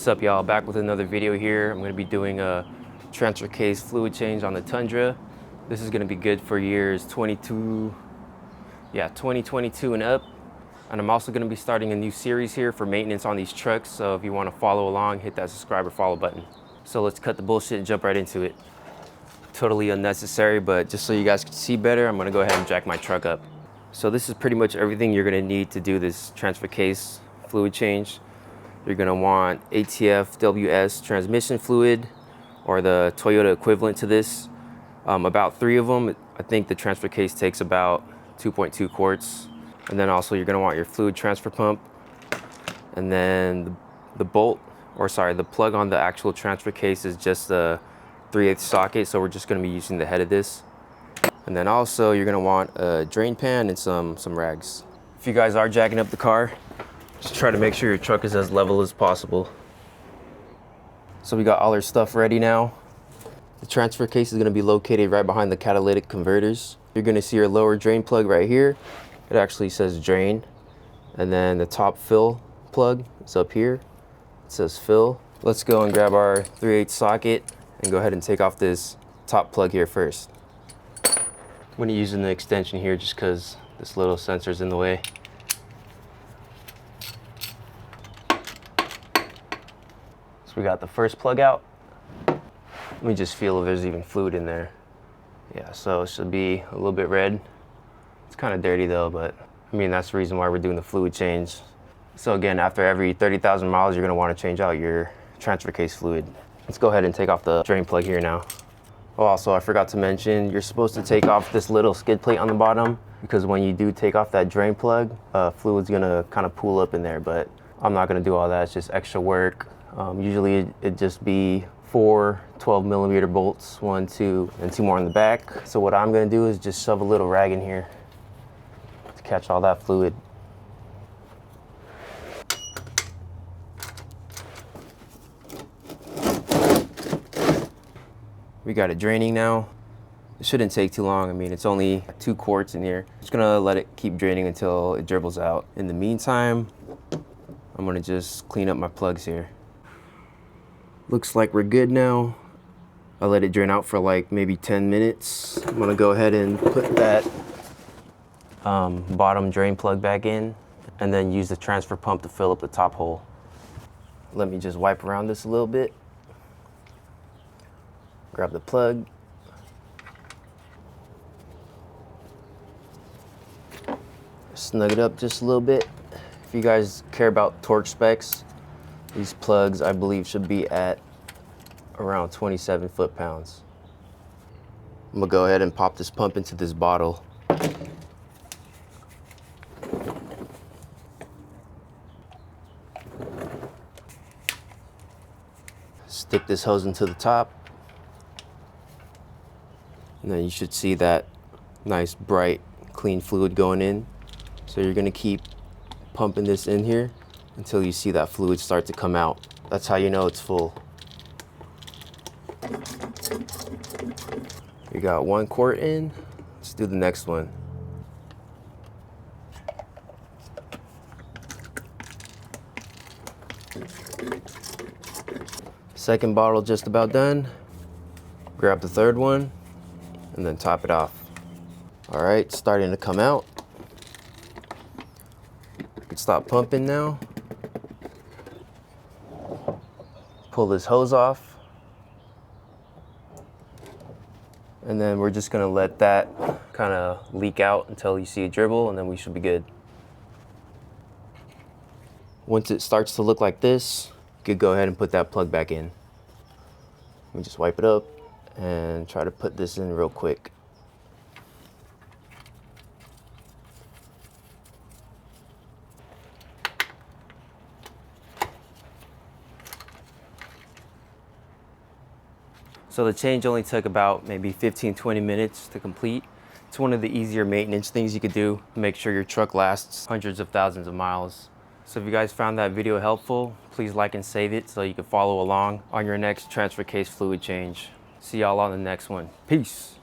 What's up, y'all? Back with another video here. I'm going to be doing a transfer case fluid change on the Tundra. This is going to be good for years 2022 and up. And I'm also going to be starting a new series here for maintenance on these trucks. So if you want to follow along, hit that subscribe or follow button. So let's cut the bullshit and jump right into it. Totally unnecessary, but just so you guys can see better, I'm going to go ahead and jack my truck up. So this is pretty much everything you're going to need to do this transfer case fluid change. You're going to want ATF WS transmission fluid, or the Toyota equivalent to this. About 3 of them. I think the transfer case takes about 2.2 quarts. And then also you're going to want your fluid transfer pump. And then the plug on the actual transfer case is just the 3/8 socket, so we're just going to be using the head of this. And then also you're going to want a drain pan and some rags. If you guys are jacking up the car, just try to make sure your truck is as level as possible. So we got all our stuff ready now. The transfer case is going to be located right behind the catalytic converters. You're going to see your lower drain plug right here. It actually says drain. And then the top fill plug is up here. It says fill. Let's go and grab our 3/8 socket and go ahead and take off this top plug here first. I'm going to use an extension here just because this little sensor is in the way. So we got the first plug out. Let me just feel if there's even fluid in there. Yeah, so it should be a little bit red. It's kind of dirty though, but I mean, that's the reason why we're doing the fluid change. So again, after every 30,000 miles, you're gonna wanna change out your transfer case fluid. Let's go ahead and take off the drain plug here now. Oh, also, I forgot to mention, you're supposed to take off this little skid plate on the bottom, because when you do take off that drain plug, fluid's gonna kind of pool up in there, but I'm not gonna do all that. It's just extra work. Usually it'd just be 4 12mm bolts, 1, 2, and 2 more in the back. So what I'm gonna do is just shove a little rag in here to catch all that fluid. We got it draining now. It shouldn't take too long. I mean, it's only 2 quarts in here. Just gonna let it keep draining until it dribbles out. In the meantime, I'm gonna just clean up my plugs here. Looks like we're good now. I let it drain out for like maybe 10 minutes. I'm gonna go ahead and put that bottom drain plug back in and then use the transfer pump to fill up the top hole. Let me just wipe around this a little bit. Grab the plug. Snug it up just a little bit. If you guys care about torque specs, these plugs, I believe, should be at around 27 foot-pounds. I'm gonna go ahead and pop this pump into this bottle. Stick this hose into the top. And then you should see that nice, bright, clean fluid going in. So you're gonna keep pumping this in here until you see that fluid start to come out. That's how you know it's full. We got 1 quart in. Let's do the next one. Second bottle just about done. Grab the 3rd one and then top it off. All right, starting to come out. You can stop pumping now. Pull this hose off. And then we're just gonna let that kind of leak out until you see a dribble, and then we should be good. Once it starts to look like this, you could go ahead and put that plug back in. Let me just wipe it up and try to put this in real quick. So the change only took about maybe 15-20 minutes to complete. It's one of the easier maintenance things you could do to make sure your truck lasts hundreds of thousands of miles. So if you guys found that video helpful, please like and save it so you can follow along on your next transfer case fluid change. See y'all on the next one. Peace.